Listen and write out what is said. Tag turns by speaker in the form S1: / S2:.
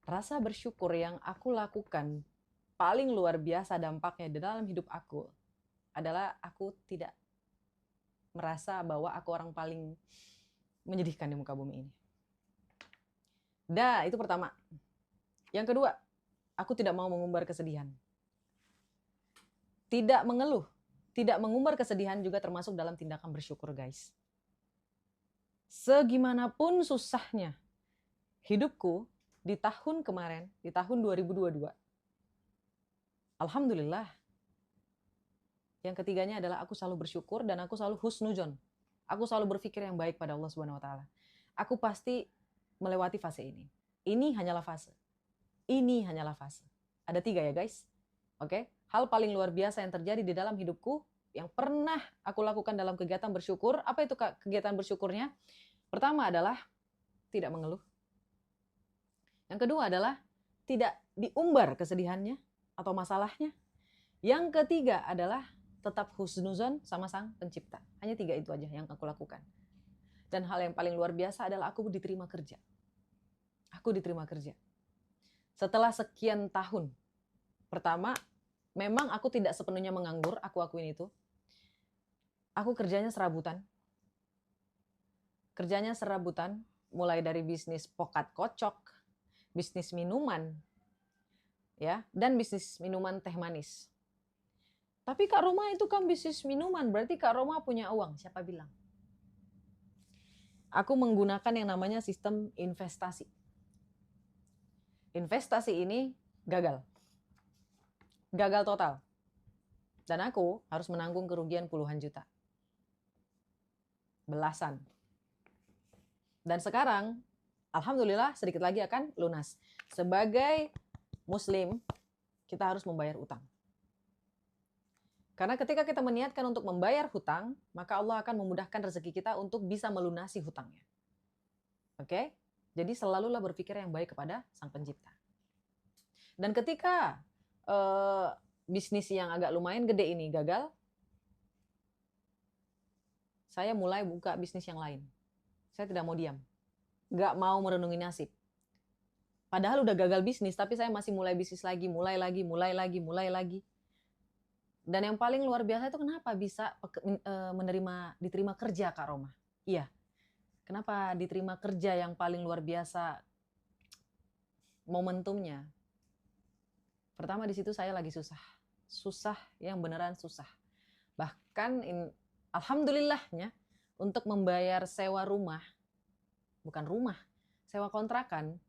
S1: Rasa bersyukur yang aku lakukan paling luar biasa dampaknya di dalam hidup aku adalah aku tidak merasa bahwa aku orang paling menyedihkan di muka bumi ini. Itu pertama. Yang kedua, aku tidak mau mengumbar kesedihan. Tidak mengeluh, tidak mengumbar kesedihan juga termasuk dalam tindakan bersyukur, guys. Segimanapun susahnya hidupku di tahun kemarin, di tahun 2022, alhamdulillah. Yang ketiganya adalah aku selalu bersyukur dan aku selalu husnuzon. Aku selalu berpikir yang baik pada Allah Subhanahu wa taala. Aku pasti melewati fase ini. Ini hanyalah fase. Ini hanyalah fase. Ada 3 ya, guys. Oke? Hal paling luar biasa yang terjadi di dalam hidupku yang pernah aku lakukan dalam kegiatan bersyukur. Apa itu kegiatan bersyukurnya? Pertama adalah tidak mengeluh. Yang kedua adalah tidak diumbar kesedihannya atau masalahnya. Yang ketiga adalah tetap husnuzon sama Sang Pencipta. Hanya 3 itu aja yang aku lakukan. Dan hal yang paling luar biasa adalah aku diterima kerja. Aku diterima kerja. Setelah sekian tahun. Pertama, memang aku tidak sepenuhnya menganggur, aku akuin itu. Aku kerjanya serabutan. Kerjanya serabutan, mulai dari bisnis pokat kocok, bisnis minuman, ya, dan bisnis minuman teh manis. Tapi Kak Roma itu kan bisnis minuman, berarti Kak Roma punya uang. Siapa bilang? Aku menggunakan yang namanya sistem investasi. Investasi ini gagal. Gagal total. Dan aku harus menanggung kerugian puluhan juta. Belasan. Dan sekarang, alhamdulillah sedikit lagi akan lunas. Sebagai Muslim, kita harus membayar utang. Karena ketika kita meniatkan untuk membayar hutang, maka Allah akan memudahkan rezeki kita untuk bisa melunasi hutangnya. Oke? Jadi selalulah berpikir yang baik kepada Sang Pencipta. Dan ketika bisnis yang agak lumayan gede ini gagal, saya mulai buka bisnis yang lain. Saya tidak mau diam. Nggak mau merenungi nasib. Padahal udah gagal bisnis, tapi saya masih mulai bisnis lagi, mulai lagi. Dan yang paling luar biasa itu kenapa bisa diterima kerja Kak Roma? Iya. Kenapa diterima kerja yang paling luar biasa momentumnya? Pertama di situ saya lagi susah. Susah yang beneran susah. Bahkan alhamdulillahnya untuk membayar sewa rumah, bukan rumah, sewa kontrakan,